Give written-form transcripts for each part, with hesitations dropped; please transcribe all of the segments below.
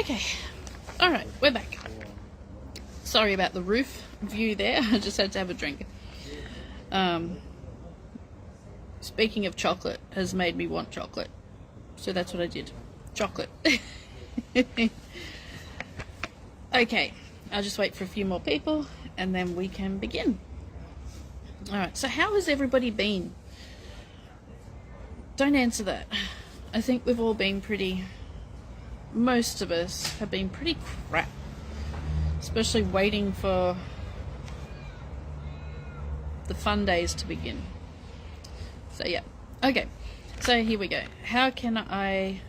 Okay, alright, we're back. Sorry about the roof view there, I just had to have a drink. Speaking of chocolate, has made me want chocolate. So that's what I did. Chocolate. Okay, I'll just wait for a few more people and then we can begin. Alright, so how has everybody been? Don't answer that. I think we've all been most of us have been pretty crap. Especially waiting for the fun days to begin. So yeah, okay, so here we go. How can I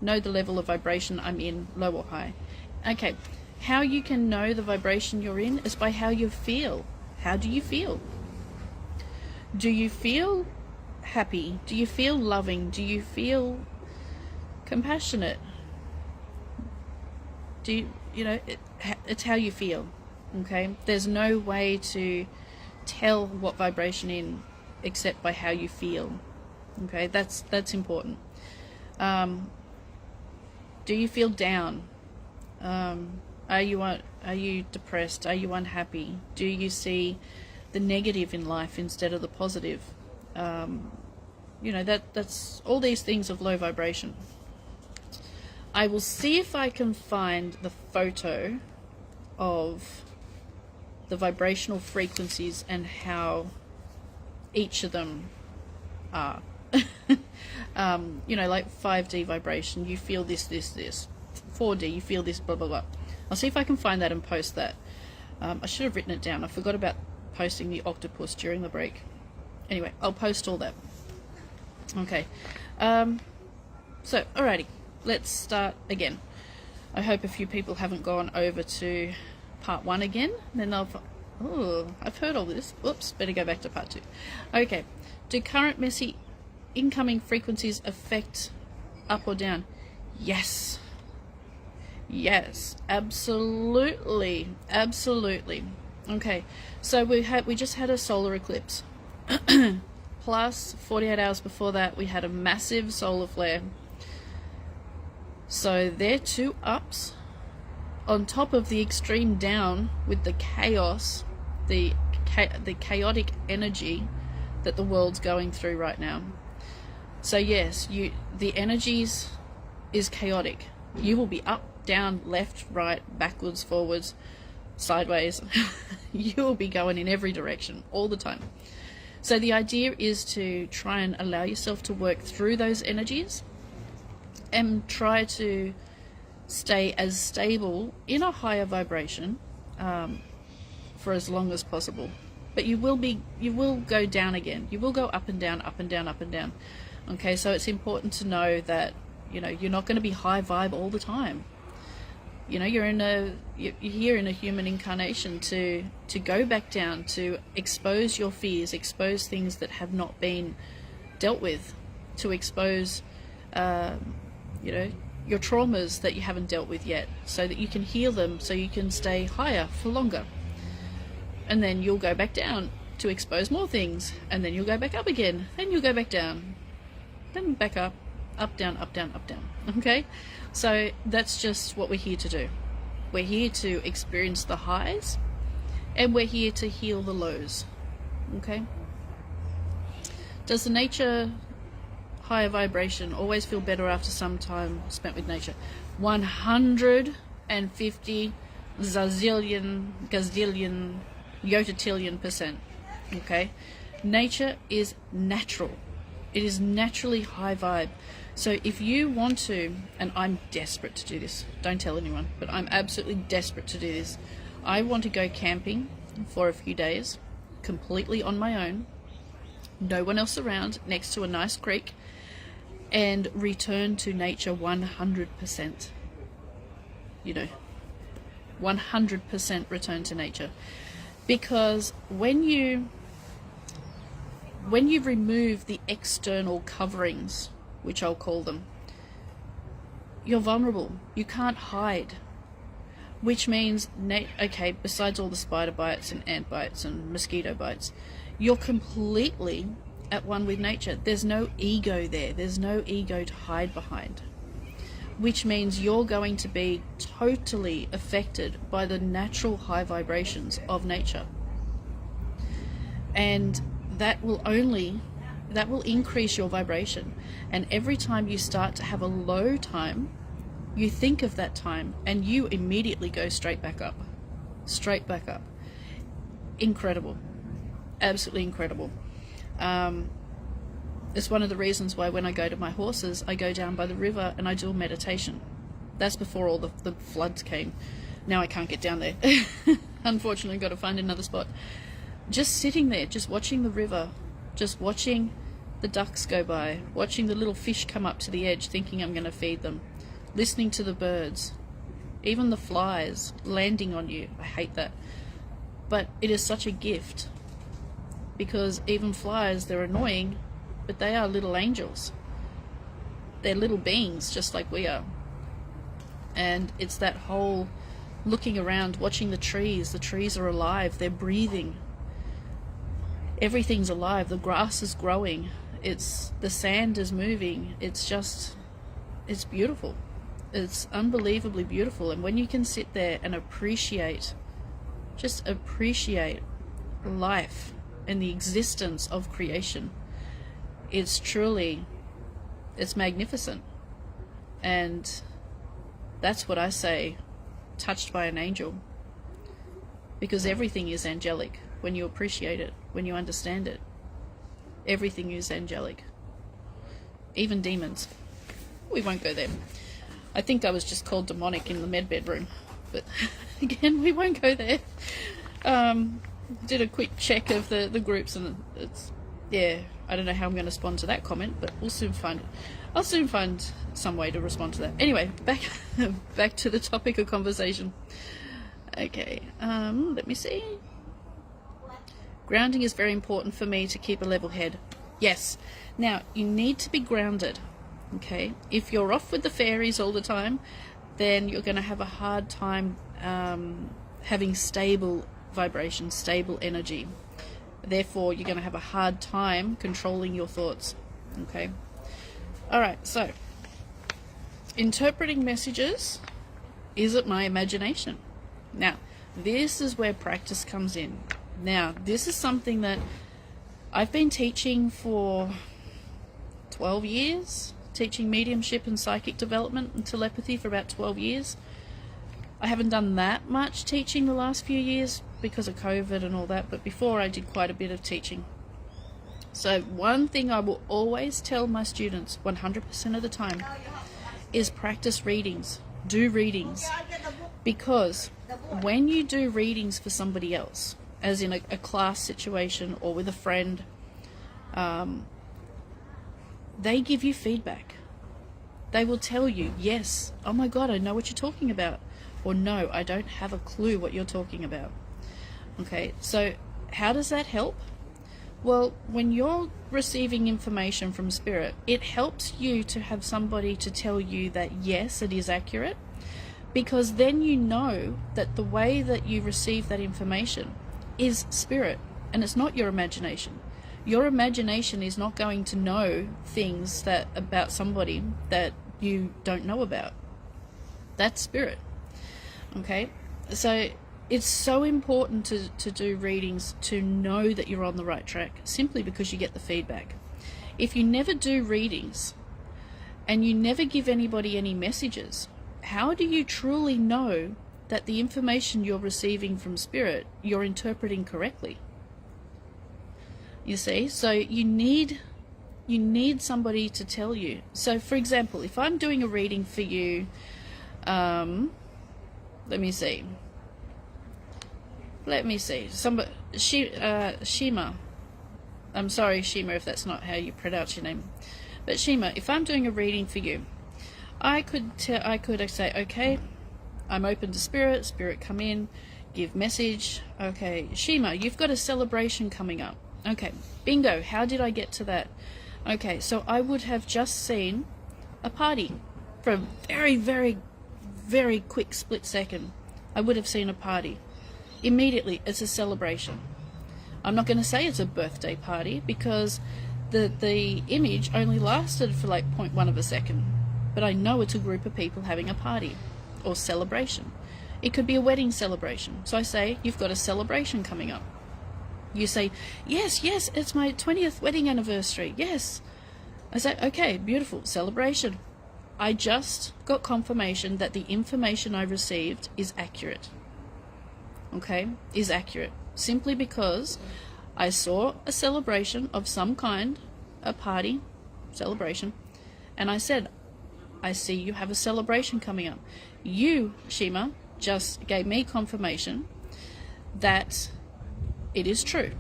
know the level of vibration I'm in, low or high? Okay, how you can know the vibration you're in is by how you feel. How do you feel? Do you feel happy? Do you feel loving? Do you feel compassionate? Do you know, it's how you feel, okay? There's no way to tell what vibration in except by how you feel, okay? That's important. Do you feel down? Are you depressed? Are you unhappy? Do you see the negative in life instead of the positive? You know, that's all these things of low vibration. I will see if I can find the photo of the vibrational frequencies and how each of them are. You know, like 5D vibration, you feel this. 4D, you feel this, blah, blah, blah. I'll see if I can find that and post that. I should have written it down. I forgot about posting the octopus during the break. Anyway, I'll post all that. Okay. So, alrighty. Let's start again. I hope a few people haven't gone over to part 1 again. Then I've heard all this. Oops, better go back to part 2. Okay. Do current messy incoming frequencies affect up or down? Yes. Yes, absolutely. Absolutely. Okay. So we just had a solar eclipse. Plus 48 hours before that we had a massive solar flare. So they're 2 ups on top of the extreme down with the chaos, the chaotic energy that the world's going through right now. So yes, the energies is chaotic. You will be up, down, left, right, backwards, forwards, sideways. You will be going in every direction all the time. So the idea is to try and allow yourself to work through those energies and try to stay as stable in a higher vibration for as long as possible. But you will go down again. You will go up and down, up and down, up and down. Okay, so it's important to know that, you know, you're not going to be high vibe all the time. You know, you're here in a human incarnation to go back down, to expose your fears, expose things that have not been dealt with, to expose you know, your traumas that you haven't dealt with yet, so that you can heal them, so you can stay higher for longer. And then you'll go back down to expose more things, and then you'll go back up again, then you'll go back down, then back up, down, up, down, up, down. Okay? So that's just what we're here to do. We're here to experience the highs, and we're here to heal the lows. Okay? Does the nature higher vibration always feel better after some time spent with nature? 150 zazillion, gazillion, yotatillion %. Okay? Nature is natural. It is naturally high vibe. So if you want to, and I'm desperate to do this, don't tell anyone, but I'm absolutely desperate to do this. I want to go camping for a few days, completely on my own, no one else around, next to a nice creek, and return to nature 100%. You know, 100% return to nature. Because when you remove the external coverings, which I'll call them, you're vulnerable. You can't hide. Which means, okay, besides all the spider bites and ant bites and mosquito bites, you're completely at one with nature. There's no ego there. There's no ego to hide behind. which means you're going to be totally affected by the natural high vibrations of nature. And that will increase your vibration. And every time you start to have a low time, you think of that time and you immediately go straight back up. Incredible. Absolutely incredible. It's one of the reasons why when I go to my horses, I go down by the river and I do a meditation. That's before all the floods came. Now I can't get down there. Unfortunately, got to find another spot. Just sitting there, just watching the river, just watching the ducks go by, watching the little fish come up to the edge, thinking I'm going to feed them, listening to the birds, even the flies landing on you. I hate that. But it is such a gift, because even flies, they're annoying, but they are little angels. They're little beings just like we are. And it's that whole looking around, watching the trees. The trees are alive, they're breathing. Everything's alive, the grass is growing, the sand is moving. It's beautiful. It's unbelievably beautiful. And when you can sit there and just appreciate life and the existence of creation, it's magnificent. And that's what I say, touched by an angel, because everything is angelic when you appreciate it, when you understand it. Everything is angelic, even demons. We won't go there. I think I was just called demonic in the med bedroom, but again, we won't go there. Did a quick check of the groups, and I don't know how I'm going to respond to that comment, but I'll soon find some way to respond to that. Anyway, back to the topic of conversation. Okay, let me see. Grounding is very important for me to keep a level head. Yes. Now, you need to be grounded. Okay? If you're off with the fairies all the time, then you're going to have a hard time having stable vibration, stable energy. Therefore, you're going to have a hard time controlling your thoughts. Okay? Alright, so interpreting messages, is it my imagination? Now, this is where practice comes in. Now, this is something that I've been teaching for 12 years, teaching mediumship and psychic development and telepathy for about 12 years. I haven't done that much teaching the last few years because of COVID and all that, but before I did quite a bit of teaching. So one thing I will always tell my students 100% of the time is practice readings, do readings, because when you do readings for somebody else, as in a class situation or with a friend, they give you feedback. They will tell you, yes, oh my God, I know what you're talking about, or no, I don't have a clue what you're talking about. Okay, so how does that help? Well, when you're receiving information from Spirit, it helps you to have somebody to tell you that yes, it is accurate, because then you know that the way that you receive that information is Spirit, and it's not your imagination. Your imagination is not going to know things about somebody that you don't know about. That's Spirit. Okay, so it's so important to do readings to know that you're on the right track, simply because you get the feedback. If you never do readings and you never give anybody any messages, how do you truly know that the information you're receiving from Spirit you're interpreting correctly? You see, so you need somebody to tell you. So for example, if I'm doing a reading for you, let me see, Shima, I'm sorry Shima if that's not how you pronounce your name, but Shima, if I'm doing a reading for you, I could say, okay, I'm open to Spirit, come in, give message. Okay, Shima, you've got a celebration coming up. Okay, bingo, how did I get to that? Okay, so I would have just seen a party for a very, very, very quick split second. I would have seen a party. Immediately, it's a celebration. I'm not going to say it's a birthday party because the image only lasted for like 0.1 of a second. but I know it's a group of people having a party or celebration. It could be a wedding celebration. So I say, you've got a celebration coming up. You say, yes, it's my 20th wedding anniversary. Yes. I say, okay, beautiful, celebration. I just got confirmation that the information I received is accurate. Okay, is accurate. Simply because I saw a celebration of some kind, a party, celebration, and I said, I see you have a celebration coming up. You, Shima, just gave me confirmation that it is true.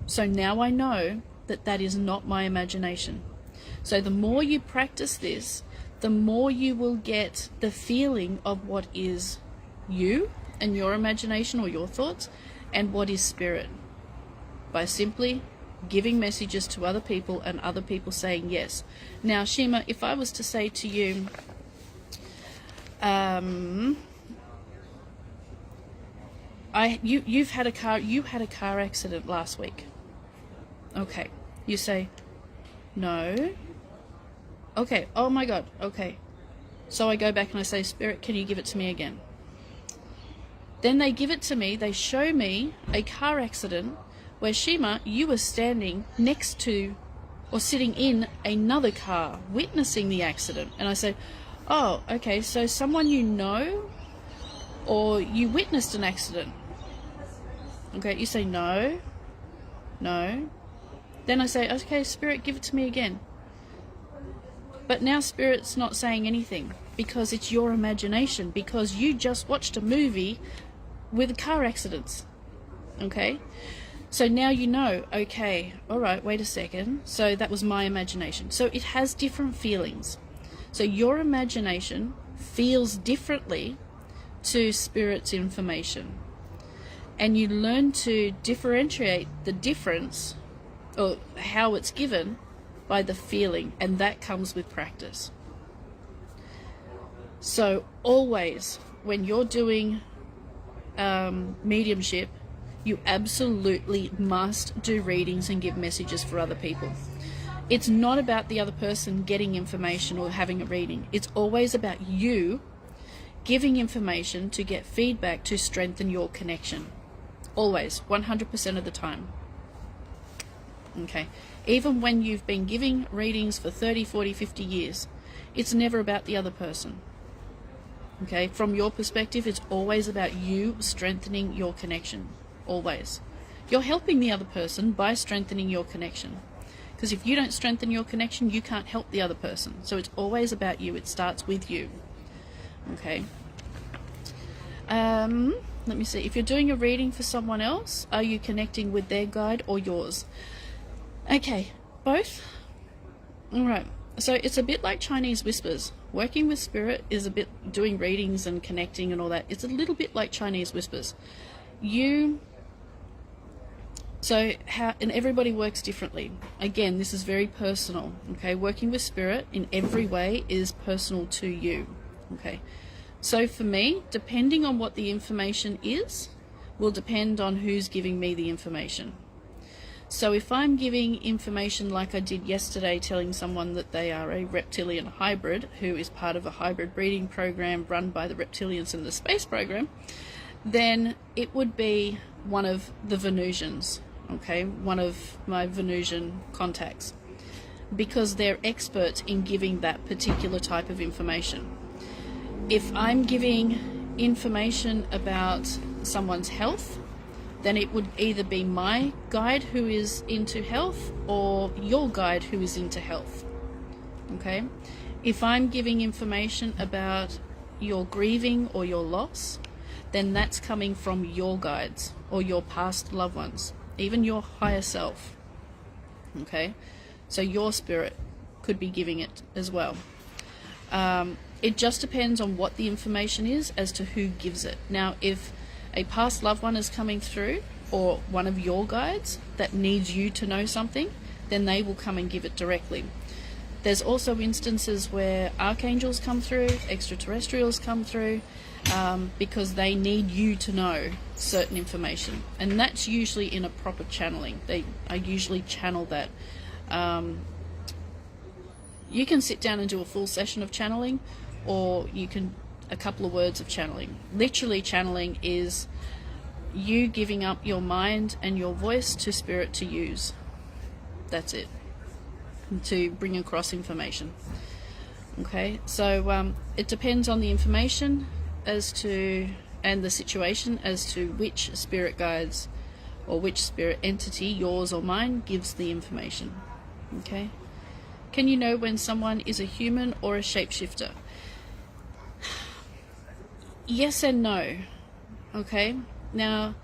So now I know that that is not my imagination. So the more you practice this, the more you will get the feeling of what is you and your imagination or your thoughts and what is spirit, by simply giving messages to other people and other people saying yes. Now, Shima, if I was to say to you, you had a car accident last week. Okay. You say, no. Okay. Oh my God. Okay. So I go back and I say, Spirit, can you give it to me again? Then they give it to me. They show me a car accident where, Shima, you were standing next to or sitting in another car witnessing the accident. And I say, oh, okay, so someone you know or you witnessed an accident? Okay, you say, no. Then I say, okay, Spirit, give it to me again. But now Spirit's not saying anything because it's your imagination, because you just watched a movie with car accidents. Okay? So now you know, okay, all right, wait a second. So that was my imagination. So it has different feelings. So your imagination feels differently to Spirit's information. And you learn to differentiate the difference or how it's given by the feeling, and that comes with practice. So always, when you're doing mediumship, you absolutely must do readings and give messages for other people. It's not about the other person getting information or having a reading. It's always about you giving information to get feedback to strengthen your connection. Always, 100% of the time. Okay. Even when you've been giving readings for 30, 40, 50 years, it's never about the other person. Okay. From your perspective, it's always about you strengthening your connection. Always. You're helping the other person by strengthening your connection. Because if you don't strengthen your connection, you can't help the other person. So it's always about you. It starts with you. Okay. Let me see. If you're doing a reading for someone else, are you connecting with their guide or yours? Okay, both. All right. So it's a bit like Chinese whispers. Working with spirit is a bit doing readings and connecting and all that. It's a little bit like Chinese whispers. And everybody works differently. Again, this is very personal. Okay, working with spirit in every way is personal to you. Okay. So for me, depending on what the information is, will depend on who's giving me the information. So if I'm giving information like I did yesterday, telling someone that they are a reptilian hybrid who is part of a hybrid breeding program run by the reptilians in the space program, then it would be one of the Venusians, okay, one of my Venusian contacts, because they're experts in giving that particular type of information. If I'm giving information about someone's health, then it would either be my guide who is into health or your guide who is into health. Okay? If I'm giving information about your grieving or your loss, then that's coming from your guides or your past loved ones, even your higher self. Okay? So your spirit could be giving it as well. It just depends on what the information is as to who gives it. Now, if a past loved one is coming through or one of your guides that needs you to know something, then they will come and give it directly. There's also instances where archangels come through, extraterrestrials come through, because they need you to know certain information. And that's usually in a proper channeling. I usually channel that. You can sit down and do a full session of channeling, or you can a couple of words of channeling. Literally, channeling is you giving up your mind and your voice to spirit to use. That's it. To bring across information. Okay, so it depends on the information as to, and the situation as to which spirit guides or which spirit entity, yours or mine, gives the information. Okay. Can you know when someone is a human or a shapeshifter? Yes and no. Okay. Now,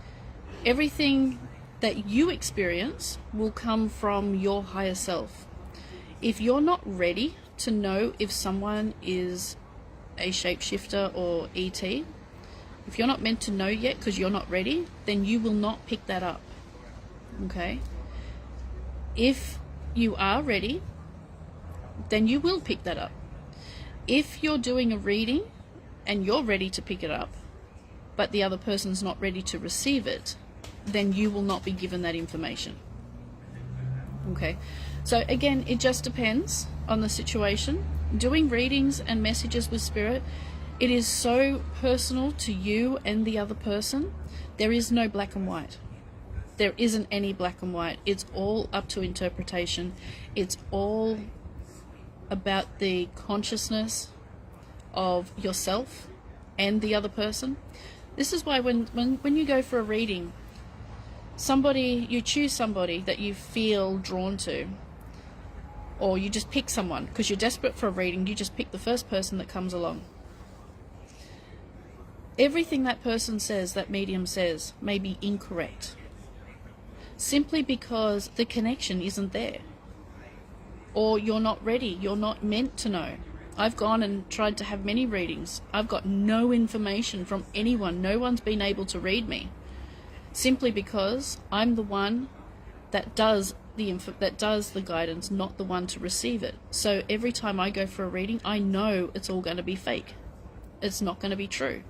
everything that you experience will come from your higher self. If you're not ready to know if someone is a shapeshifter or ET, if you're not meant to know yet because you're not ready, then you will not pick that up. Okay? If you are ready, then you will pick that up. If you're doing a reading and you're ready to pick it up, but the other person's not ready to receive it, then you will not be given that information. Okay? So again, it just depends on the situation. Doing readings and messages with spirit, it is so personal to you and the other person. There is no black and white. There isn't any black and white. It's all up to interpretation. It's all about the consciousness of yourself and the other person. This is why when you go for a reading, you choose somebody that you feel drawn to, or you just pick someone because you're desperate for a reading. You just pick the first person that comes along. Everything that person says, that medium says, may be incorrect, simply because the connection isn't there, or you're not ready, you're not meant to know. I've gone and tried to have many readings. I've got no information from anyone. No one's been able to read me, simply because I'm the one that does the guidance, not the one to receive it. So every time I go for a reading, I know it's all going to be fake. It's not going to be true,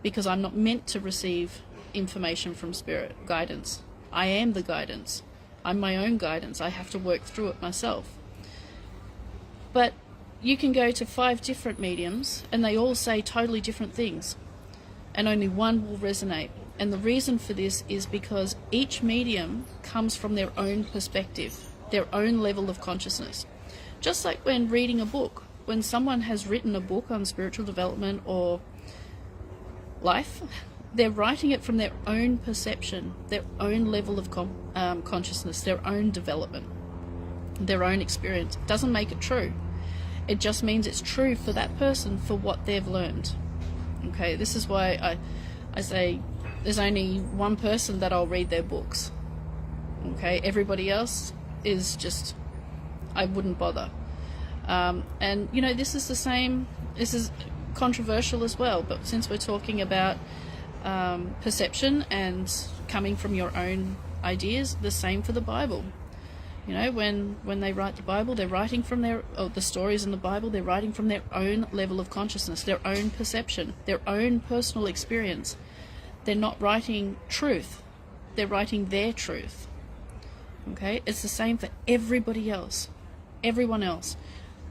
because I'm not meant to receive information from spirit guidance. I am the guidance. I'm my own guidance. I have to work through it myself. But you can go to 5 different mediums and they all say totally different things, and only one will resonate. And the reason for this is because each medium comes from their own perspective, their own level of consciousness. Just like when reading a book, when someone has written a book on spiritual development or life, they're writing it from their own perception, their own level of consciousness, their own development, their own experience. It doesn't make it true. It just means it's true for that person, for what they've learned. Okay, this is why I say there's only one person that I'll read their books. Okay, everybody else is just, I wouldn't bother. And you know, this is the same, this is controversial as well, but since we're talking about perception and coming from your own ideas, the same for the Bible. You know, when they write the Bible, they're writing from the stories in the Bible, they're writing from their own level of consciousness, their own perception, their own personal experience. They're not writing truth, they're writing their truth. Okay, it's the same for everybody else, everyone else.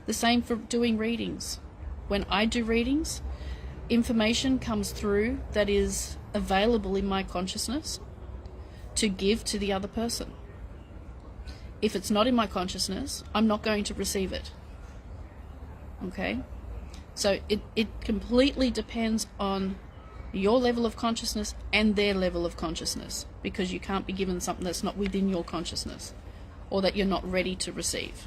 The same for doing readings. When I do readings, information comes through that is available in my consciousness to give to the other person. If it's not in my consciousness, I'm not going to receive it. Okay? So it completely depends on your level of consciousness and their level of consciousness, because you can't be given something that's not within your consciousness or that you're not ready to receive.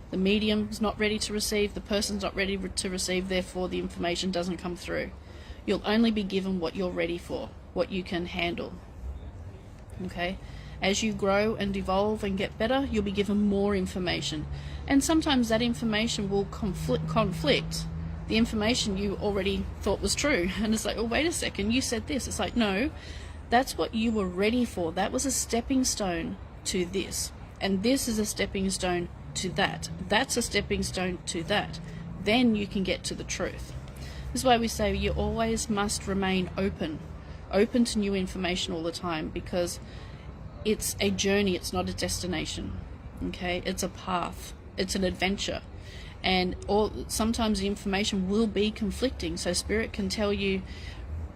The medium's not ready to receive, the person's not ready to receive, therefore the information doesn't come through. You'll only be given what you're ready for, what you can handle. Okay? As you grow and evolve and get better, you'll be given more information. And sometimes that information will conflict the information you already thought was true. And it's like, oh, wait a second, you said this. It's like, no, that's what you were ready for. That was a stepping stone to this. And this is a stepping stone to that. That's a stepping stone to that. Then you can get to the truth. This is why we say you always must remain open to new information all the time, because it's a journey, it's not a destination. Okay, it's a path, it's an adventure. and sometimes the information will be conflicting. So Spirit can tell you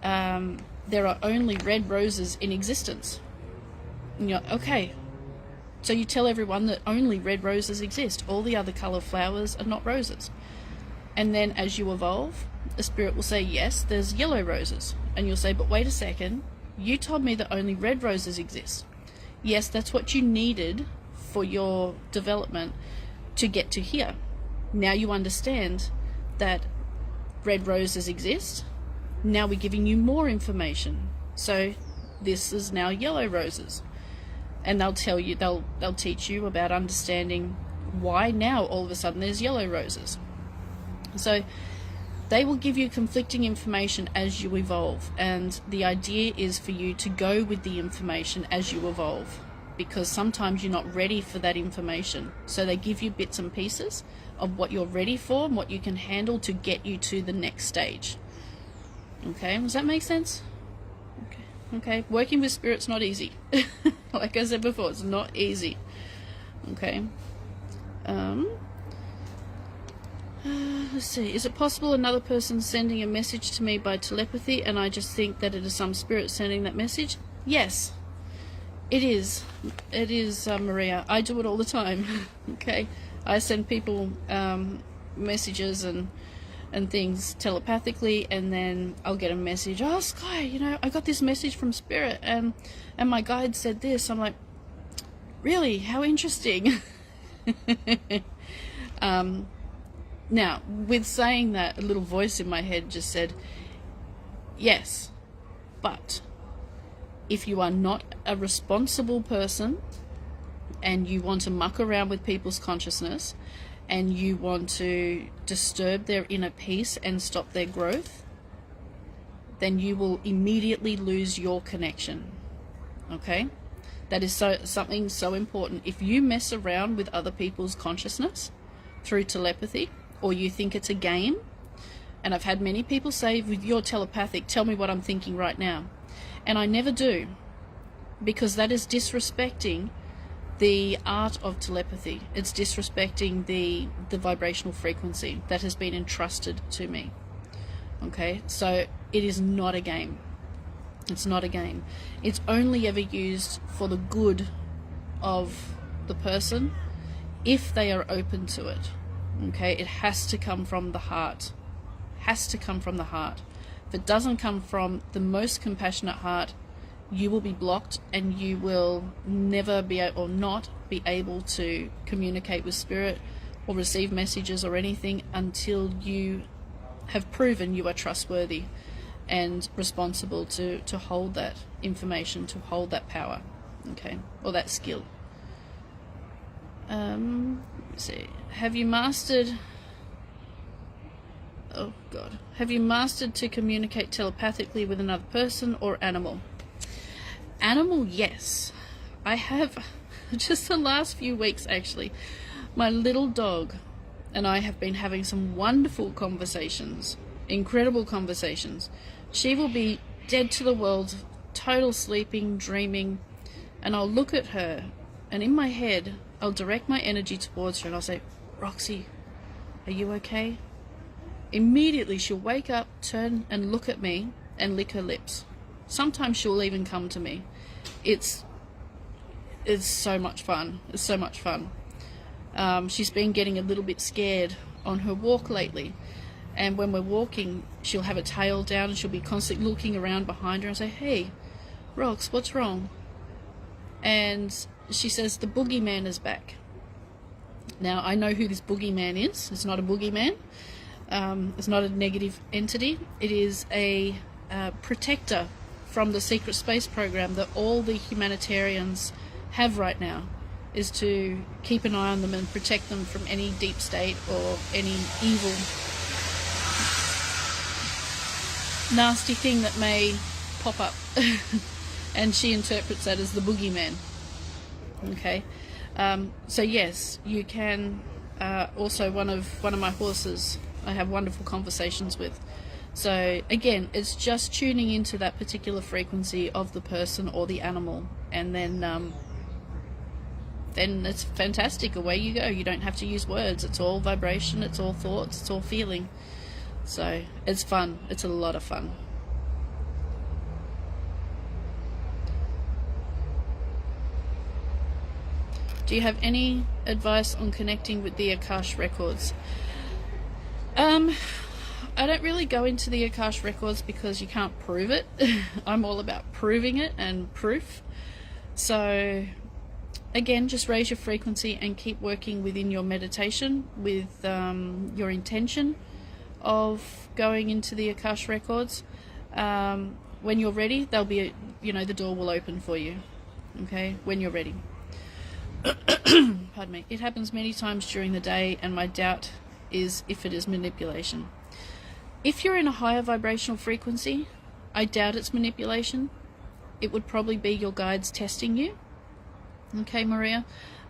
there are only red roses in existence. And you're like, okay. So you tell everyone that only red roses exist. All the other colour flowers are not roses. And then as you evolve, the Spirit will say, yes, there's yellow roses. And you'll say, but wait a second, you told me that only red roses exist. Yes, that's what you needed for your development to get to here. Now you understand that red roses exist. Now we're giving you more information. So this is now yellow roses. And they'll tell you, they'll teach you about understanding why now all of a sudden there's yellow roses. So they will give you conflicting information as you evolve, and the idea is for you to go with the information as you evolve, because sometimes you're not ready for that information. So they give you bits and pieces of what you're ready for and what you can handle to get you to the next stage. Okay, does that make sense? Okay, working with Spirit's not easy. Like I said before, it's not easy. Okay. Let's see. Is it possible another person sending a message to me by telepathy and I just think that it is some spirit sending that message? Yes, it is. It is, Maria. I do it all the time. Okay, I send people messages and things telepathically, and then I'll get a message, oh Skye, you know, I got this message from Spirit and my guide said this. I'm like, really? How interesting. Now, with saying that, a little voice in my head just said, yes, but if you are not a responsible person and you want to muck around with people's consciousness and you want to disturb their inner peace and stop their growth, then you will immediately lose your connection. Okay? That is something so important. If you mess around with other people's consciousness through telepathy, or you think it's a game, and I've had many people say, with your telepathic, tell me what I'm thinking right now. And I never do, because that is disrespecting the art of telepathy. It's disrespecting the vibrational frequency that has been entrusted to me. Okay, so it is not a game. It's not a game. It's only ever used for the good of the person if they are open to it. Okay, it has to come from the heart. Has to come from the heart. If it doesn't come from the most compassionate heart, you will be blocked and you will never be or not be able to communicate with Spirit or receive messages or anything until you have proven you are trustworthy and responsible to hold that information, to hold that power, okay, or that skill. Let's see. Have you mastered to communicate telepathically with another person or animal? Animal, yes. I have, just the last few weeks actually, my little dog and I have been having some wonderful conversations, incredible conversations. She will be dead to the world, total sleeping, dreaming, and I'll look at her and in my head I'll direct my energy towards her and I'll say, Roxy, are you okay? Immediately she'll wake up, turn and look at me and lick her lips. Sometimes she'll even come to me. It's so much fun. It's so much fun. She's been getting a little bit scared on her walk lately, and when we're walking she'll have her tail down and she'll be constantly looking around behind her and say, hey Rox, what's wrong? And she says, the boogeyman is back. Now I know who this boogeyman is. It's not a boogeyman. It's not a negative entity. It is a protector from the secret space program that all the humanitarians have right now, is to keep an eye on them and protect them from any deep state or any evil, nasty thing that may pop up. And she interprets that as the boogeyman. Okay, so yes, you can. Also, one of my horses, I have wonderful conversations with. So again, it's just tuning into that particular frequency of the person or the animal, and then then it's fantastic. Away you go. You don't have to use words. It's all vibration. It's all thoughts. It's all feeling. So it's fun. It's a lot of fun. Do you have any advice on connecting with the Akash records? I don't really go into the Akash records because you can't prove it. I'm all about proving it and proof. So again, just raise your frequency and keep working within your meditation with your intention of going into the Akash records. When you're ready, they'll be, the door will open for you. Okay, when you're ready. Pardon me. It happens many times during the day, and my doubt is if it is manipulation. If you're in a higher vibrational frequency, I doubt it's manipulation. It would probably be your guides testing you. Okay, Maria?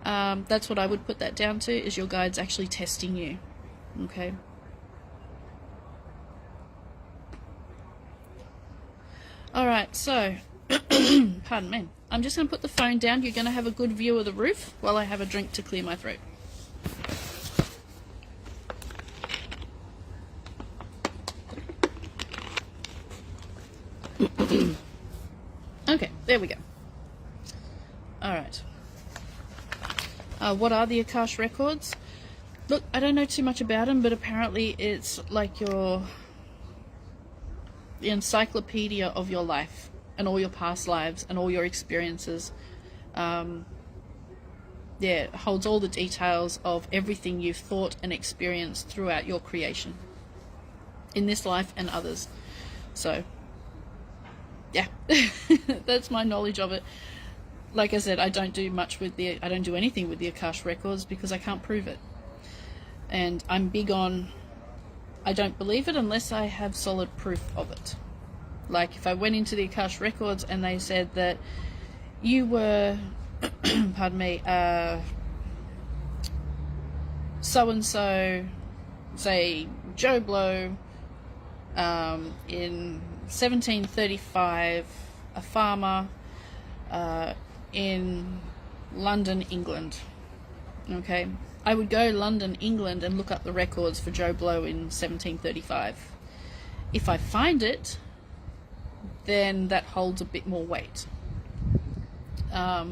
That's what I would put that down to, is your guides actually testing you. Okay? Alright, so, pardon me. I'm just going to put the phone down. You're going to have a good view of the roof while I have a drink to clear my throat. Okay, there we go. Alright. What are the Akash records? Look, I don't know too much about them, but apparently it's like the encyclopedia of your life and all your past lives and all your experiences. It holds all the details of everything you've thought and experienced throughout your creation in this life and others. So yeah, that's my knowledge of it. Like I said, I don't do anything with the Akash records because I can't prove it. And I'm big on, I don't believe it unless I have solid proof of it. Like if I went into the Akash records and they said that you were, pardon me, so-and-so, say Joe Blow, in 1735, a farmer in London, England. Okay, I would go London, England and look up the records for Joe Blow in 1735. If I find it, then that holds a bit more weight. I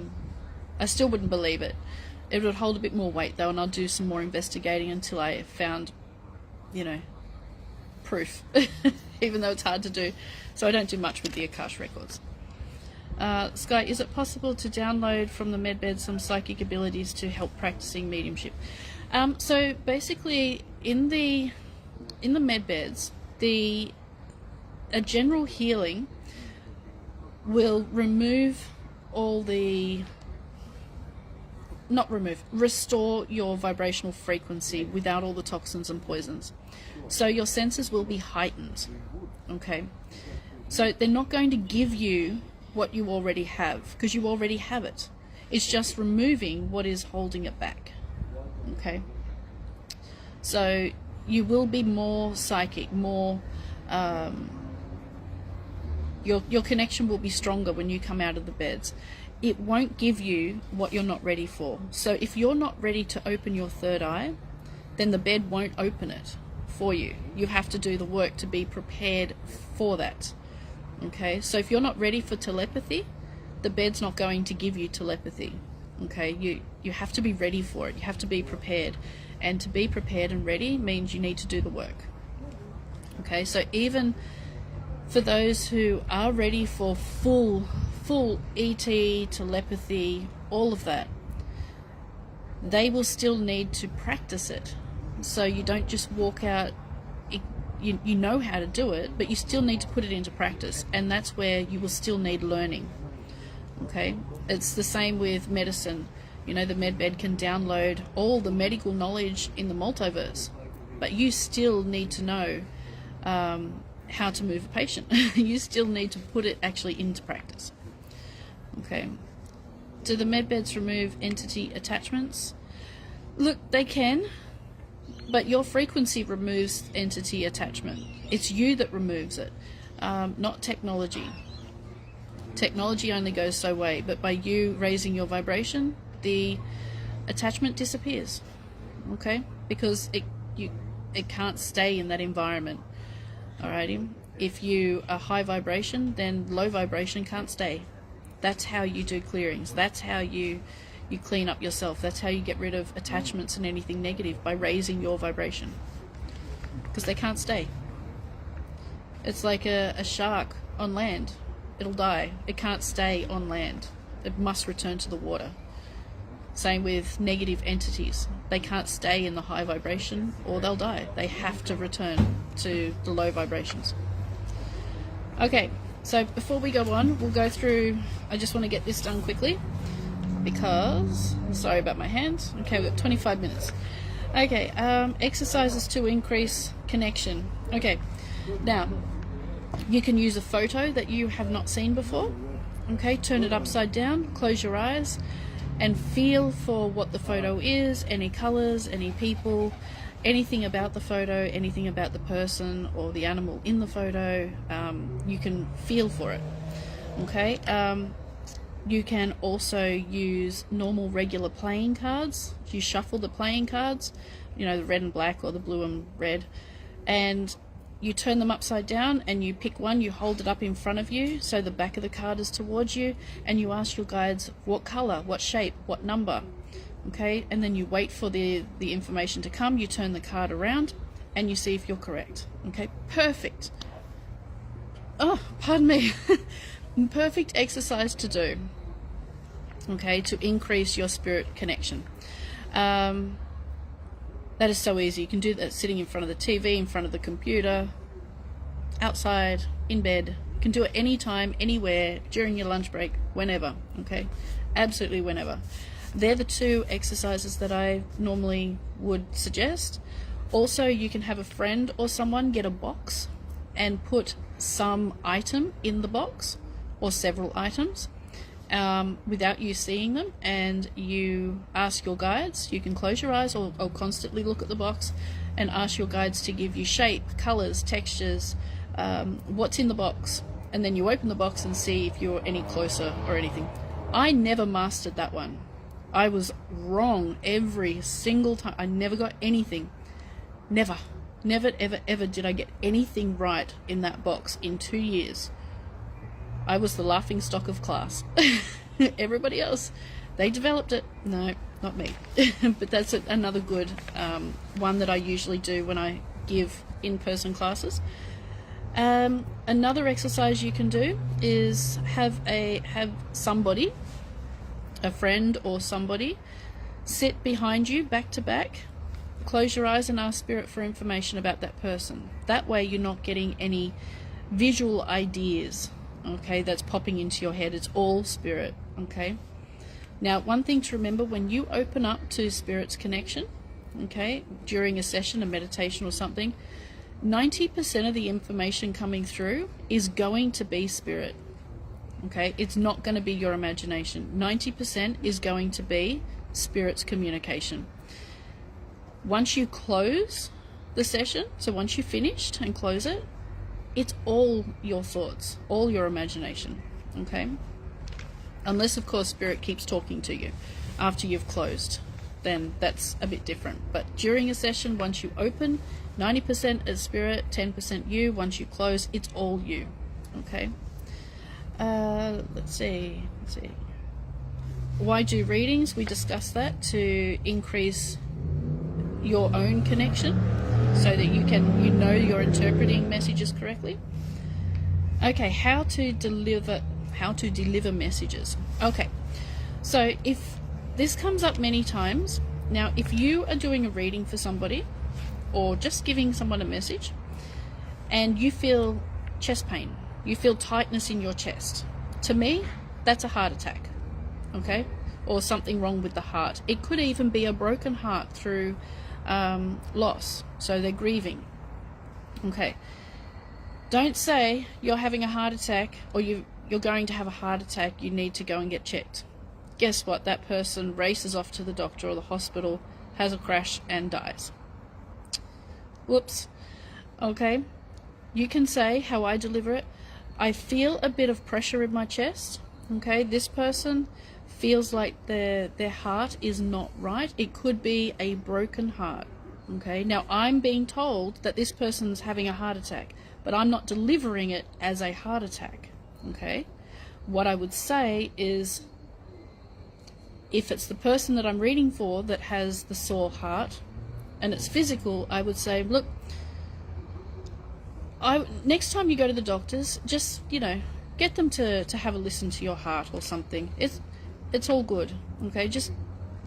still wouldn't believe it. It would hold a bit more weight though, and I'll do some more investigating until I found, proof. Even though it's hard to do. So I don't do much with the Akash records. Skye, is it possible to download from the medbed some psychic abilities to help practicing mediumship? So basically, in the medbeds, a general healing will restore your vibrational frequency without all the toxins and poisons. So your senses will be heightened. Okay, so they're not going to give you what you already have, because you already have it. It's just removing what is holding it back. Okay, so you will be more psychic, more your connection will be stronger when you come out of the beds. It won't give you what you're not ready for. So if you're not ready to open your third eye, then the bed won't open it for you. You have to do the work to be prepared for that. Okay, so if you're not ready for telepathy, the bed's not going to give you telepathy. Okay, you have to be ready for it. You have to be prepared, and to be prepared and ready means you need to do the work. Okay, so even for those who are ready for full ET, telepathy, all of that, they will still need to practice it. So you don't just walk out, you know how to do it, but you still need to put it into practice, and that's where you will still need learning. Okay, it's the same with medicine. The medbed can download all the medical knowledge in the multiverse, but you still need to know how to move a patient. You still need to put it actually into practice. Okay, do the medbeds remove entity attachments? Look, they can, but your frequency removes entity attachment. It's you that removes it, not technology. Technology only goes so way, but by you raising your vibration, the attachment disappears, okay? Because it can't stay in that environment. Alrighty, if you are high vibration, then low vibration can't stay. That's how you do clearings. That's how you clean up yourself. That's how you get rid of attachments and anything negative, by raising your vibration, because they can't stay. It's like a shark on land. It'll die. It can't stay on land. It must return to the water. Same with negative entities. They can't stay in the high vibration or they'll die. They have to return to the low vibrations. Okay, so before we go on, we'll go through, I just want to get this done quickly because, sorry about my hands. Okay, we've got 25 minutes. Okay, exercises to increase connection. Okay, now you can use a photo that you have not seen before. Okay, turn it upside down, close your eyes, and feel for what the photo is, any colors, any people, anything about the photo, anything about the person or the animal in the photo. You can feel for it. Okay, you can also use normal regular playing cards. You shuffle the playing cards, you know, the red and black or the blue and red, and you turn them upside down and you pick one, you hold it up in front of you so the back of the card is towards you, and you ask your guides what color, what shape, what number. Okay, and then you wait for the information to come. You turn the card around and you see if you're correct. Okay, perfect. Oh, pardon me. Perfect exercise to do. Okay, to increase your spirit connection. That is so easy. You can do that sitting in front of the TV, in front of the computer, outside, in bed. You can do it anytime, anywhere, during your lunch break, whenever. Okay, absolutely whenever. They're the two exercises that I normally would suggest. Also, you can have a friend or someone get a box and put some item in the box, or several items, without you seeing them, and you ask your guides. You can close your eyes or constantly look at the box and ask your guides to give you shape, colors, textures, what's in the box, and then you open the box and see if you're any closer or anything. I never mastered that one. I was wrong every single time. I never got anything. Never ever did I get anything right in that box in 2 years. I was the laughing stock of class. Everybody else, they developed it. No, not me. But that's another good one that I usually do when I give in-person classes. Another exercise you can do is have somebody, a friend or somebody, sit behind you back to back, close your eyes and ask spirit for information about that person. That way you're not getting any visual ideas, okay, that's popping into your head. It's all spirit. Okay, now one thing to remember when you open up to spirit's connection, okay, during a session, a meditation or something, 90% of the information coming through is going to be spirit. Okay, it's not going to be your imagination. 90% is going to be spirit's communication. Once you close the session, so once you've finished and close it, it's all your thoughts, all your imagination. Okay, unless of course spirit keeps talking to you after you've closed, then that's a bit different. But during a session, once you open, 90% is spirit, 10% you. Once you close, it's all you. Okay. Let's see. Why do readings? We discussed that to increase your own connection so that you know you're interpreting messages correctly. Okay, how to deliver messages. Okay, so if this comes up many times, now if you are doing a reading for somebody or just giving someone a message and you feel chest pain, you feel tightness in your chest, to me that's a heart attack. Okay, or something wrong with the heart. It could even be a broken heart through loss, so they're grieving. Okay, don't say you're having a heart attack or you're going to have a heart attack, you need to go and get checked. Guess what? That person races off to the doctor or the hospital, has a crash and dies. Whoops. Okay, you can say how I deliver it. I feel a bit of pressure in my chest. Okay, this person feels like their heart is not right. It could be a broken heart. Okay, now I'm being told that this person's having a heart attack, but I'm not delivering it as a heart attack. Okay, what I would say is, if it's the person that I'm reading for that has the sore heart and it's physical, I would say, look, next time you go to the doctors, just, get them to have a listen to your heart or something. It's all good. Okay, just,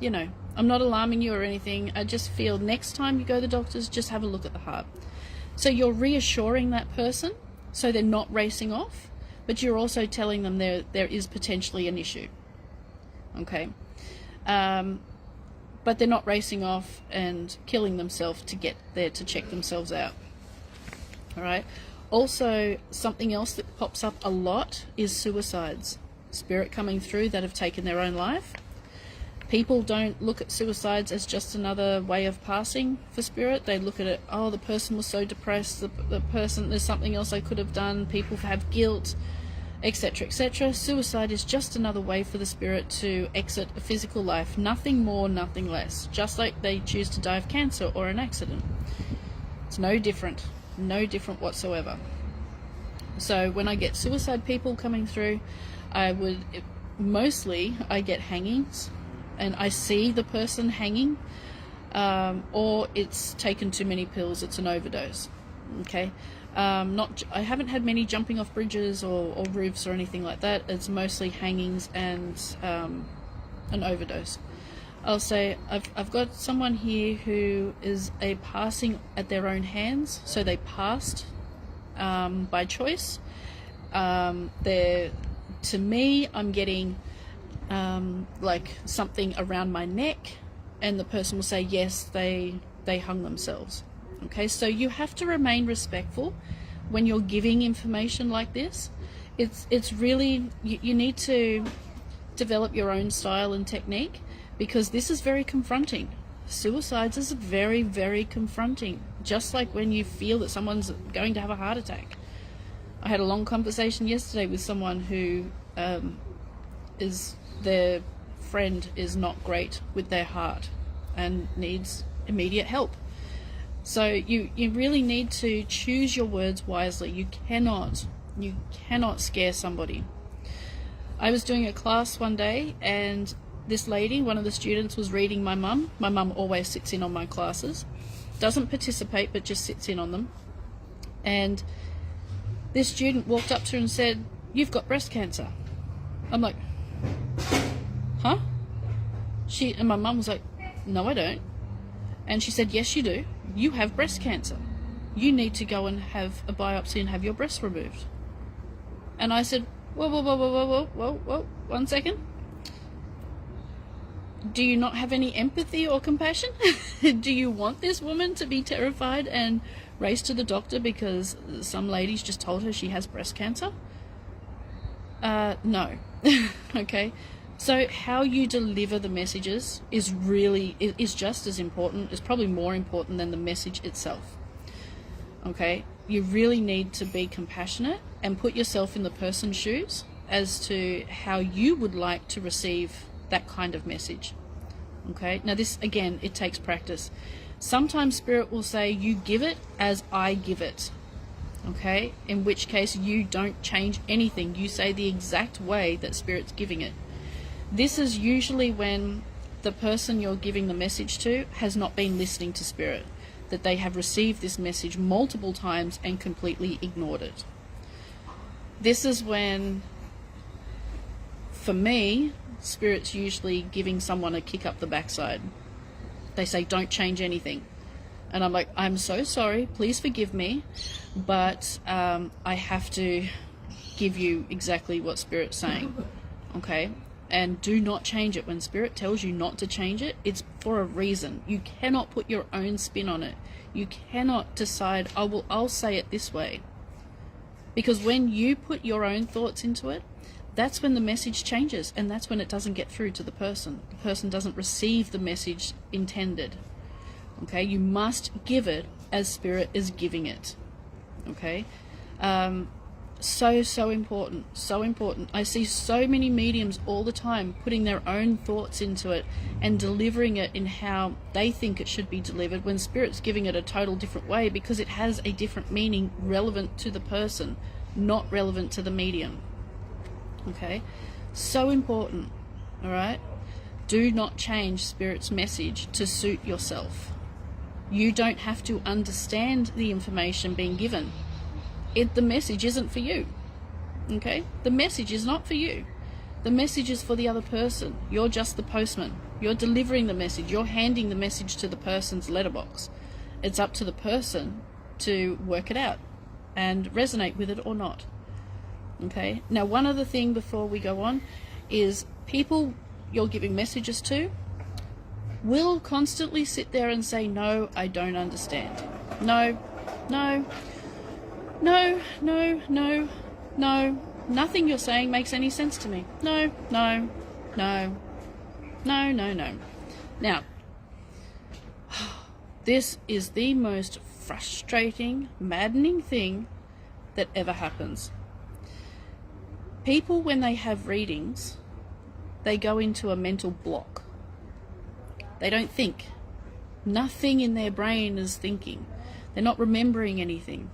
I'm not alarming you or anything. I just feel next time you go to the doctors, just have a look at the heart. So you're reassuring that person so they're not racing off, but you're also telling them there is potentially an issue. Okay. But they're not racing off and killing themselves to get there to check themselves out. All right. Also, something else that pops up a lot is suicides. Spirit coming through that have taken their own life. People don't look at suicides as just another way of passing for spirit. They look at it, oh, the person was so depressed, the person, there's something else I could have done, people have guilt, etc., etc. Suicide is just another way for the spirit to exit a physical life. Nothing more, nothing less. Just like they choose to die of cancer or an accident. It's no different whatsoever. So when I get suicide people coming through, I get hangings, and I see the person hanging, or it's taken too many pills, it's an overdose. Okay, I haven't had many jumping off bridges or roofs or anything like that. It's mostly hangings and an overdose. I'll say I've got someone here who is a passing at their own hands, so they passed by choice. To me, I'm getting like something around my neck, and the person will say yes, they hung themselves. Okay, so you have to remain respectful when you're giving information like this. It's really, you need to develop your own style and technique, because this is very confronting. Suicides is very, very confronting, just like when you feel that someone's going to have a heart attack. I had a long conversation yesterday with someone who their friend is not great with their heart and needs immediate help. So you really need to choose your words wisely. You cannot scare somebody. I was doing a class one day, and this lady, one of the students, was reading my mum. My mum always sits in on my classes. Doesn't participate, but just sits in on them. And this student walked up to her and said, "You've got breast cancer." I'm like, huh? And my mum was like, "No, I don't." And she said, "Yes, you do. You have breast cancer. You need to go and have a biopsy and have your breast removed." And I said, whoa, 1 second. Do you not have any empathy or compassion? Do you want this woman to be terrified and race to the doctor because some lady's just told her she has breast cancer? No. Okay. So how you deliver the messages is just as important, is probably more important than the message itself. Okay? You really need to be compassionate and put yourself in the person's shoes as to how you would like to receive that kind of message. Okay? Now this, again, it takes practice. Sometimes Spirit will say, "You give it as I give it." Okay? In which case you don't change anything. You say the exact way that Spirit's giving it. This is usually when the person you're giving the message to has not been listening to Spirit, that they have received this message multiple times and completely ignored it. This is when, for me, Spirit's usually giving someone a kick up the backside. They say, "Don't change anything." And I'm like, "I'm so sorry, please forgive me, but I have to give you exactly what Spirit's saying." Okay? And do not change it. When Spirit tells you not to change it, it's for a reason. You cannot put your own spin on it. You cannot decide, "Oh, well, I'll say it this way." Because when you put your own thoughts into it, that's when the message changes, and that's when it doesn't get through to the person. The person doesn't receive the message intended. Okay? You must give it as Spirit is giving it. Okay? So important, so important. I see so many mediums all the time putting their own thoughts into it and delivering it in how they think it should be delivered, when Spirit's giving it a total different way, because it has a different meaning relevant to the person, not relevant to the medium. Okay, so important. All right, do not change Spirit's message to suit yourself. You don't have to understand the information being given. The message isn't for you. Okay, the message is not for you. The message is for the other person. You're just the postman. You're delivering the message. You're handing the message to the person's letterbox. It's up to the person to work it out and resonate with it or not. Okay, now one other thing before we go on is people you're giving messages to will constantly sit there and say, no, I don't understand. No, no, no, no, no, no. Nothing you're saying makes any sense to me. No, no, no, no, no, no. Now, this is the most frustrating, maddening thing that ever happens. People, when they have readings, they go into a mental block. They don't think. Nothing in their brain is thinking. They're not remembering anything.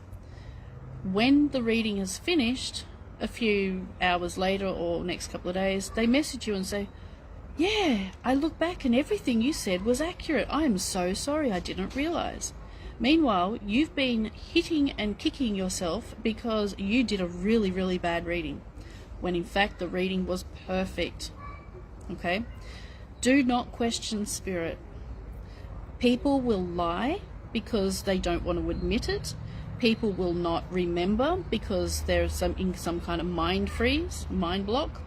When the reading is finished, a few hours later or next couple of days, they message you and say, yeah, I look back and everything you said was accurate. I am so sorry, I didn't realize. Meanwhile, you've been hitting and kicking yourself because you did a really, really bad reading, when in fact the reading was perfect. Okay? Do not question Spirit. People will lie because they don't want to admit it. People will not remember because they're in some kind of mind freeze, mind block,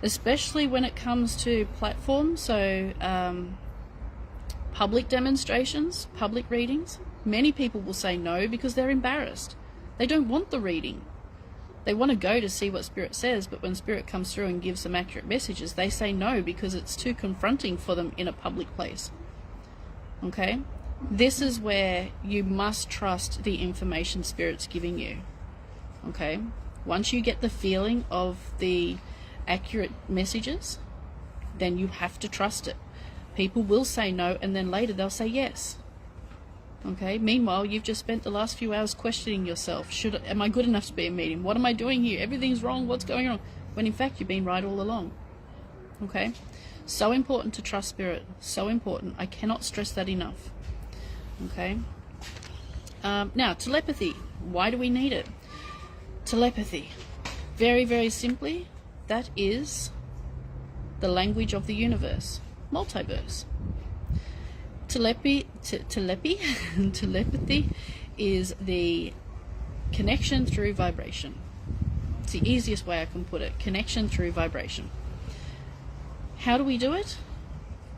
especially when it comes to platforms, so public demonstrations, public readings. Many people will say no because they're embarrassed. They don't want the reading. They want to go to see what Spirit says, but when Spirit comes through and gives some accurate messages, they say no because it's too confronting for them in a public place. Okay? This is where you must trust the information Spirit's giving you. Okay? Once you get the feeling of the accurate messages, then you have to trust it. People will say no, and then later they'll say yes. Okay? Meanwhile, you've just spent the last few hours questioning yourself. Am I good enough to be a medium? What am I doing here? Everything's wrong. What's going on? When in fact you've been right all along. Okay? So important to trust Spirit. So important. I cannot stress that enough. Okay. Now, telepathy. Why do we need it? Telepathy. Very, very simply, that is the language of the universe. Multiverse. Telepathy is the connection through vibration. It's the easiest way I can put it. Connection through vibration. How do we do it?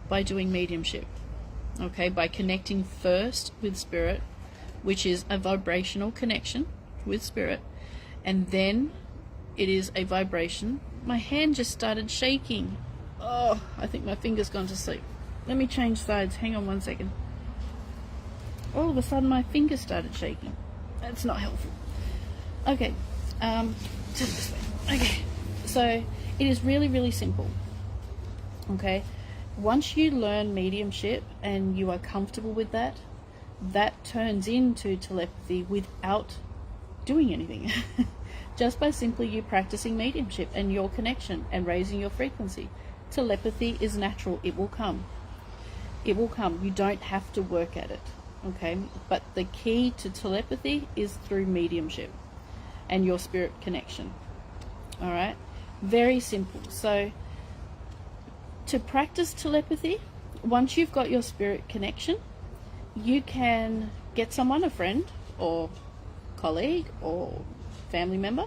By doing mediumship. Okay, by connecting first with Spirit, which is a vibrational connection with Spirit, and then it is a vibration. My hand just started shaking. Oh, I think my finger's gone to sleep. Let me change sides. Hang on 1 second. All of a sudden my finger started shaking. That's not helpful. Okay, just this way. Okay, so it is really, really simple. Okay. Once you learn mediumship and you are comfortable with that, that turns into telepathy without doing anything. Just by simply you practicing mediumship and your connection and raising your frequency. Telepathy is natural. It will come. It will come. You don't have to work at it. Okay? But the key to telepathy is through mediumship and your spirit connection. Alright? Very simple. So, to practice telepathy, once you've got your spirit connection, you can get someone, a friend or colleague or family member,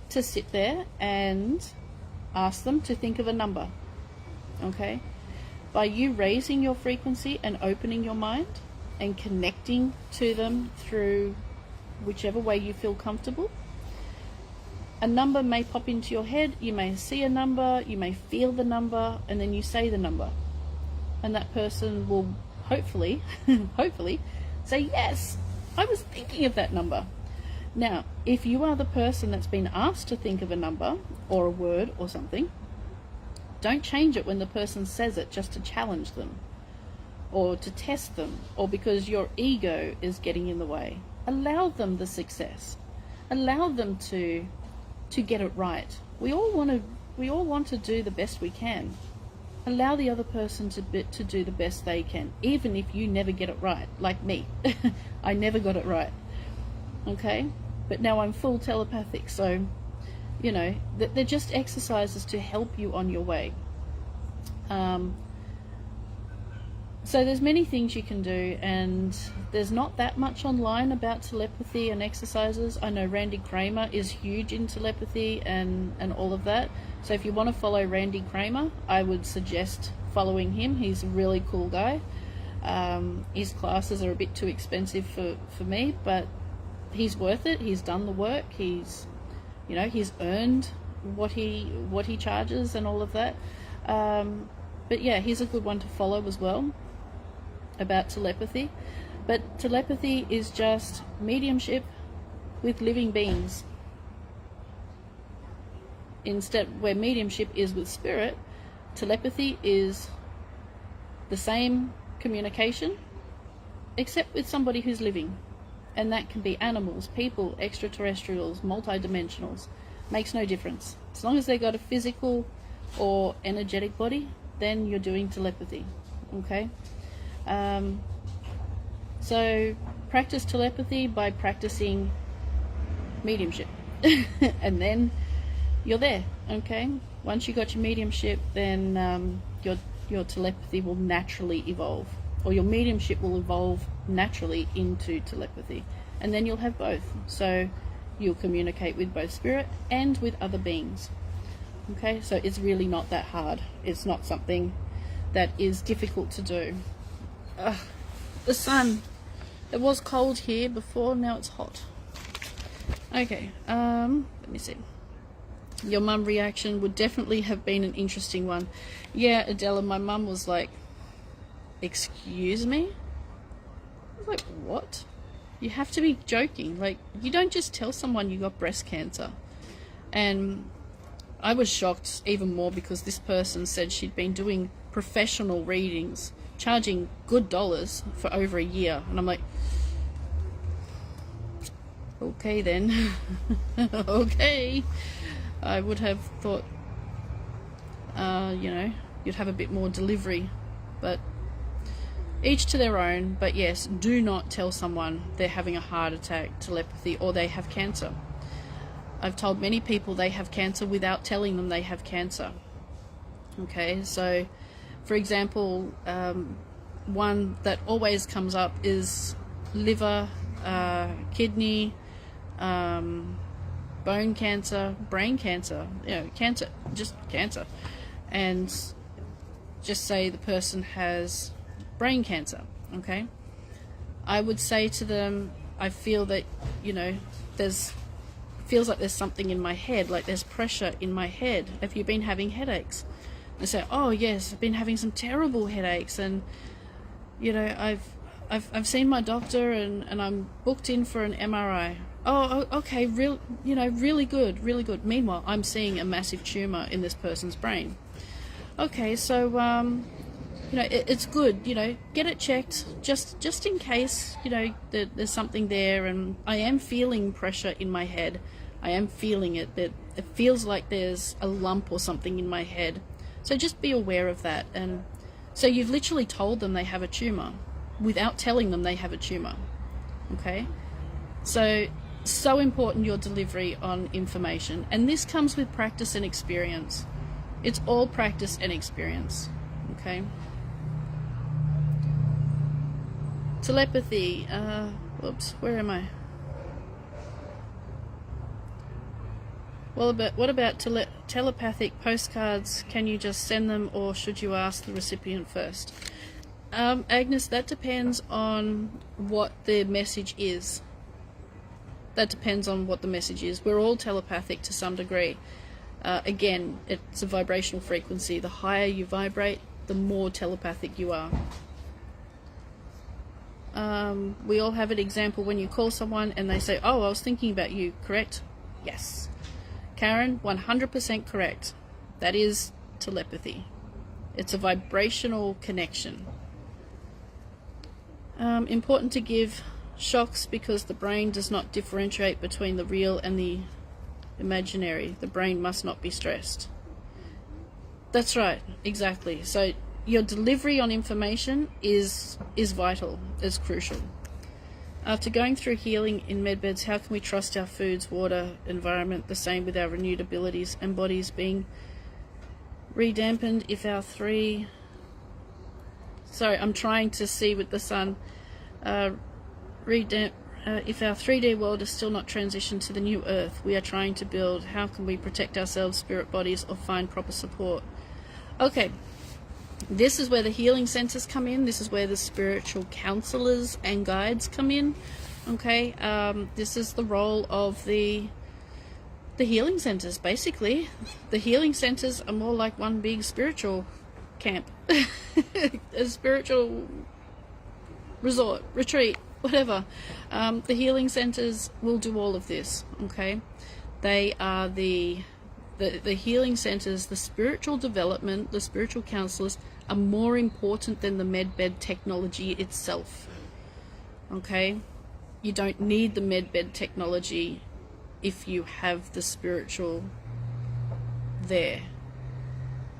to sit there and ask them to think of a number. Okay? By you raising your frequency and opening your mind and connecting to them through whichever way you feel comfortable, a number may pop into your head, you may see a number, you may feel the number, and then you say the number. And that person will hopefully, hopefully say, yes, I was thinking of that number. Now, if you are the person that's been asked to think of a number or a word or something, don't change it when the person says it just to challenge them or to test them, or because your ego is getting in the way. Allow them the success. Allow them to get it right. We all want to do the best we can. Allow the other person to do the best they can, even if you never get it right, like me. I never got it right. Okay? But now I'm full telepathic, so, you know, they're just exercises to help you on your way. So there's many things you can do, and there's not that much online about telepathy and exercises. I know Randy Kramer is huge in telepathy and all of that. So if you want to follow Randy Kramer, I would suggest following him. He's a really cool guy. His classes are a bit too expensive for me, but he's worth it. He's done the work. He's earned what he charges and all of that. But yeah, he's a good one to follow as well about telepathy. But telepathy is just mediumship with living beings. Instead, where mediumship is with spirit, telepathy is the same communication, except with somebody who's living. And that can be animals, people, extraterrestrials, multidimensionals. Makes no difference. As long as they got a physical or energetic body, then you're doing telepathy. Okay? So practice telepathy by practicing mediumship. And then you're there. Okay? Once you got your mediumship, then your telepathy will naturally evolve. Or your mediumship will evolve naturally into telepathy. And then you'll have both. So you'll communicate with both spirit and with other beings. Okay, so it's really not that hard. It's not something that is difficult to do. The sun. It was cold here before, now it's hot. Okay, let me see. Your mum reaction would definitely have been an interesting one. Yeah, Adela, my mum was like, excuse me? I was like, what? You have to be joking. Like, you don't just tell someone you got breast cancer. And I was shocked even more because this person said she'd been doing professional readings, charging good dollars for over a year. And I'm like, okay then. Okay. I would have thought, you'd have a bit more delivery. But each to their own. But yes, do not tell someone they're having a heart attack, telepathy, or they have cancer. I've told many people they have cancer without telling them they have cancer. Okay, so for example, one that always comes up is liver, kidney, bone cancer, brain cancer, cancer, just cancer. And just say the person has brain cancer, okay? I would say to them, I feel that, feels like there's something in my head, like there's pressure in my head. Have you been having headaches? They say, oh yes, I've been having some terrible headaches, and I've seen my doctor and I'm booked in for an MRI. Oh, okay, really good. Meanwhile, I'm seeing a massive tumor in this person's brain. Okay, so it's good, get it checked just in case, there's something there, and I am feeling pressure in my head. I am feeling it, that it feels like there's a lump or something in my head. So just be aware of that. And so you've literally told them they have a tumor without telling them they have a tumor. Okay? So important, your delivery on information. And this comes with practice and experience. It's all practice and experience. Okay? Telepathy. Whoops, where am I? Well, what about telepathic postcards? Can you just send them, or should you ask the recipient first? Agnes, that depends on what the message is. That depends on what the message is. We're all telepathic to some degree. Again, it's a vibrational frequency. The higher you vibrate, the more telepathic you are. We all have an example when you call someone and they say, oh, I was thinking about you, correct? Yes. Karen, 100% correct. That is telepathy. It's a vibrational connection. Important to give shocks because the brain does not differentiate between the real and the imaginary. The brain must not be stressed. That's right, exactly. So your delivery on information is vital, is crucial. After going through healing in medbeds, how can we trust our foods, water, environment, the same with our renewed abilities and bodies being redampened if our Sorry, I'm trying to see with the sun. If our 3D world is still not transitioned to the new earth we are trying to build, how can we protect ourselves, spirit bodies, or find proper support? Okay, this is where the healing centers come in. This is where the spiritual counselors and guides come in. Okay, this is the role of the healing centers. Basically, the healing centers are more like one big spiritual camp, a spiritual resort, retreat, whatever. The healing centers will do all of this. Okay, they are the healing centers, the spiritual development, the spiritual counselors are more important than the medbed technology itself. Okay, you don't need the medbed technology if you have the spiritual there.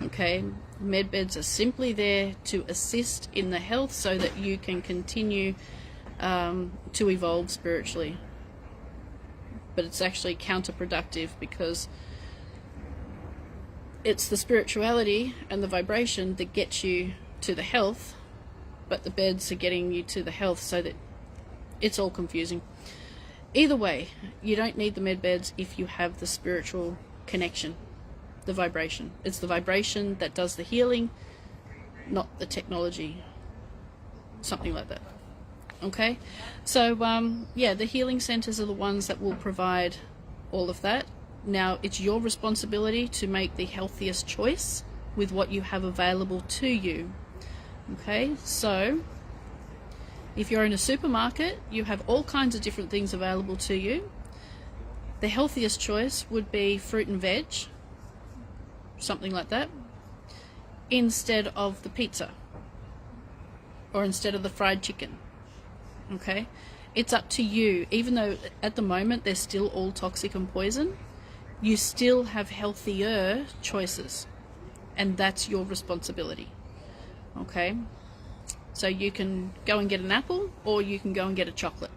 Okay, medbeds are simply there to assist in the health so that you can continue to evolve spiritually. But it's actually counterproductive because it's the spirituality and the vibration that gets you to the health, but the beds are getting you to the health, so that it's all confusing. Either way, you don't need the med beds if you have the spiritual connection, the vibration. It's the vibration that does the healing, not the technology. Something like that. Okay? So, yeah, the healing centers are the ones that will provide all of that. Now, it's your responsibility to make the healthiest choice with what you have available to you. Okay? So, if you're in a supermarket, you have all kinds of different things available to you. The healthiest choice would be fruit and veg, something like that, instead of the pizza or instead of the fried chicken. Okay? It's up to you. Even though at the moment they're still all toxic and poison, you still have healthier choices, and that's your responsibility. Okay? So you can go and get an apple, or you can go and get a chocolate.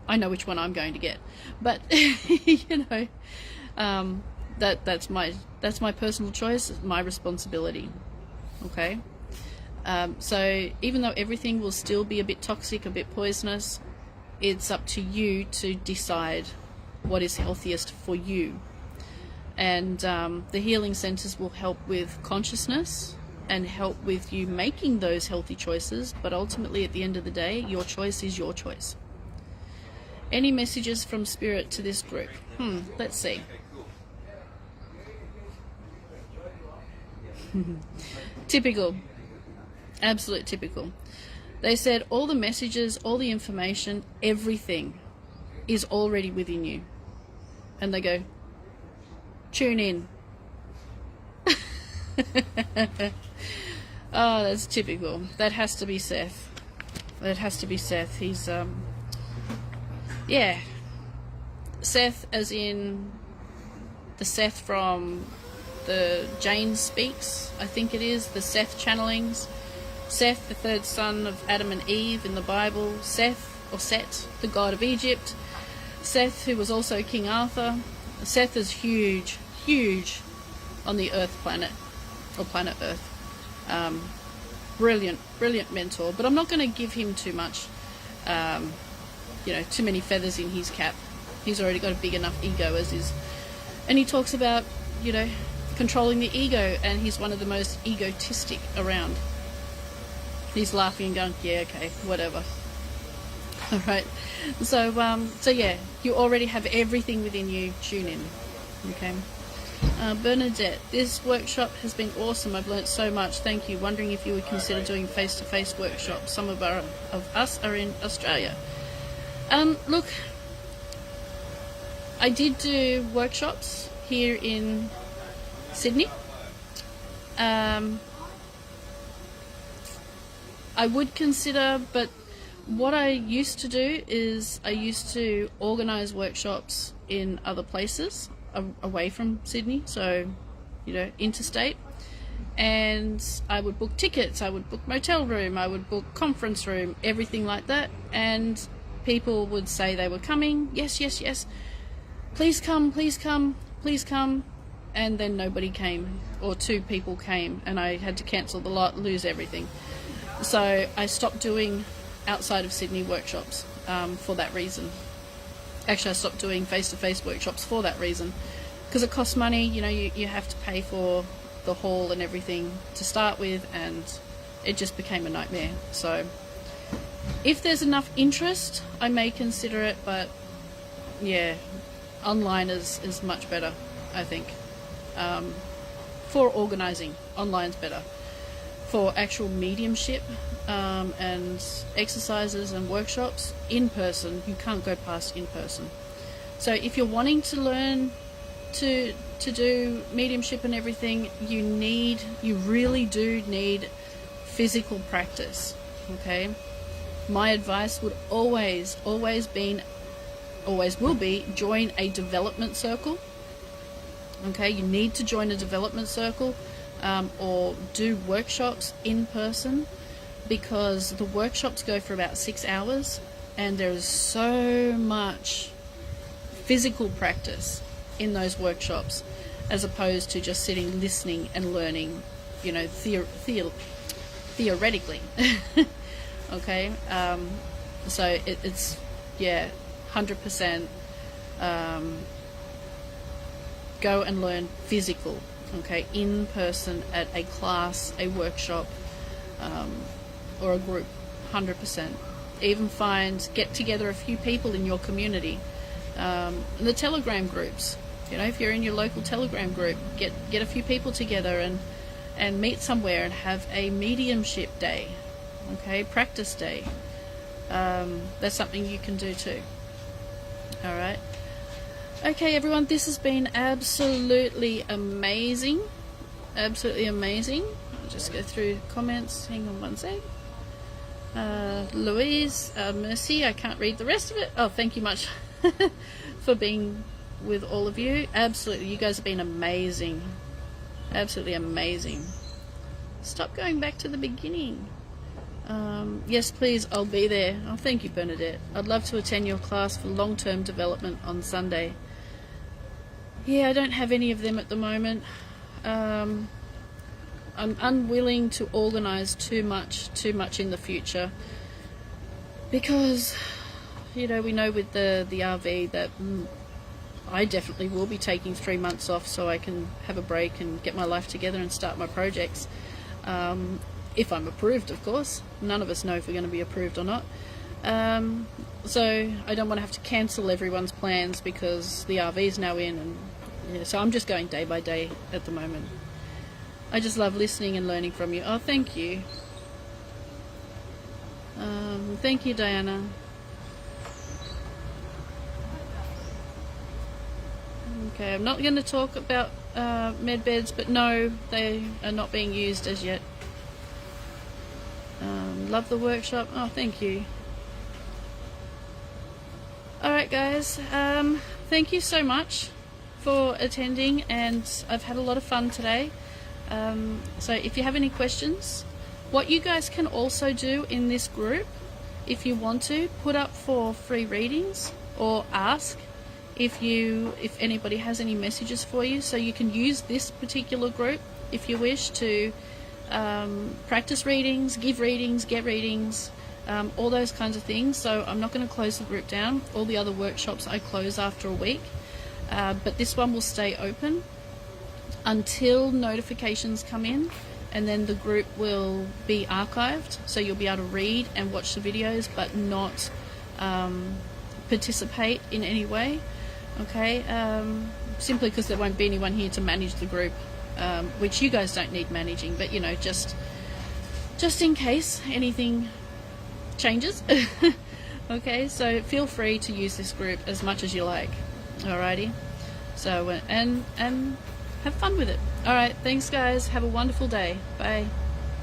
I know which one I'm going to get, but you know, that's my personal choice, my responsibility. Okay. So even though everything will still be a bit toxic, a bit poisonous, it's up to you to decide what is healthiest for you. And the healing centers will help with consciousness and help with you making those healthy choices, but ultimately at the end of the day, your choice is your choice. Any messages from Spirit to this group? Let's see. Typical. Absolute typical. They said all the messages, all the information, everything is already within you. And they go, tune in. Oh, that's typical. That has to be Seth. That has to be Seth. He's, yeah. Seth as in the Seth from the Jane Speaks, I think it is, the Seth channelings. Seth, the third son of Adam and Eve in the Bible. Seth, or Set, the god of Egypt. Seth, who was also King Arthur. Seth is huge, huge on the Earth planet, or planet Earth. Brilliant, brilliant mentor. But I'm not going to give him too much, you know, too many feathers in his cap. He's already got a big enough ego as is. And he talks about, you know, controlling the ego, and he's one of the most egotistic around. He's laughing and going, yeah, okay, whatever. All right. So yeah, you already have everything within you. Tune in. Okay. Bernadette, this workshop has been awesome. I've learnt so much. Thank you. Wondering if you would consider doing face-to-face workshops. Some of us are in Australia. Look, I did do workshops here in Sydney. I would consider, but what I used to do is I used to organise workshops in other places away from Sydney, so, you know, interstate, and I would book tickets, I would book motel room, I would book conference room, everything like that, and people would say they were coming, yes, yes, yes, please come, please come, please come, and then nobody came, or 2 people came, and I had to cancel the lot, lose everything. So I stopped doing outside of Sydney workshops for that reason. Actually, I stopped doing face-to-face workshops for that reason, because it costs money. You know, you have to pay for the hall and everything to start with, and it just became a nightmare. So if there's enough interest, I may consider it, but yeah, online is much better, I think. For organising, online's better. For actual mediumship and exercises and workshops, in person, you can't go past in person. So if you're wanting to learn to do mediumship and everything, you really do need physical practice. Okay, my advice would always will be join a development circle. Okay, you need to join a development circle. Or do workshops in person, because the workshops go for about 6 hours and there's so much physical practice in those workshops as opposed to just sitting listening and learning, you know, theoretically. Okay, so it's 100% go and learn physical. Okay, in person at a class, a workshop, or a group, 100%. Even get together a few people in your community. The Telegram groups, you know, if you're in your local Telegram group, get a few people together and meet somewhere and have a mediumship day, okay, practice day. That's something you can do too. All right. Okay, everyone, this has been absolutely amazing. Absolutely amazing. I'll just go through comments. Hang on one sec. Louise, Mercy, I can't read the rest of it. Oh, thank you much for being with all of you. Absolutely, you guys have been amazing. Absolutely amazing. Stop going back to the beginning. Yes, please, I'll be there. Oh, thank you, Bernadette. I'd love to attend your class for long-term development on Sunday. Yeah, I don't have any of them at the moment. I'm unwilling to organise too much in the future, because, you know, we know with the RV that I definitely will be taking 3 months off so I can have a break and get my life together and start my projects. If I'm approved, of course. None of us know if we're going to be approved or not. So I don't want to have to cancel everyone's plans because the RV's now in, and so I'm just going day by day at the moment. I just love listening and learning from you. Oh, thank you. Thank you, Diana. Okay, I'm not going to talk about med beds, but no, they are not being used as yet. Love the workshop. Oh, thank you. Alright, guys, thank you so much for attending, and I've had a lot of fun today. So if you have any questions, what you guys can also do in this group, if you want to, put up for free readings or ask if anybody has any messages for you, so you can use this particular group if you wish to practice readings, give readings, get readings, all those kinds of things. So I'm not going to close the group down. All the other workshops I close after a week, but this one will stay open until notifications come in, and then the group will be archived, so you'll be able to read and watch the videos but not participate in any way. Okay, simply because there won't be anyone here to manage the group, which you guys don't need managing, but you know, just in case anything changes. Okay, so feel free to use this group as much as you like. Alrighty, so and have fun with it. Alright, thanks guys, have a wonderful day. Bye.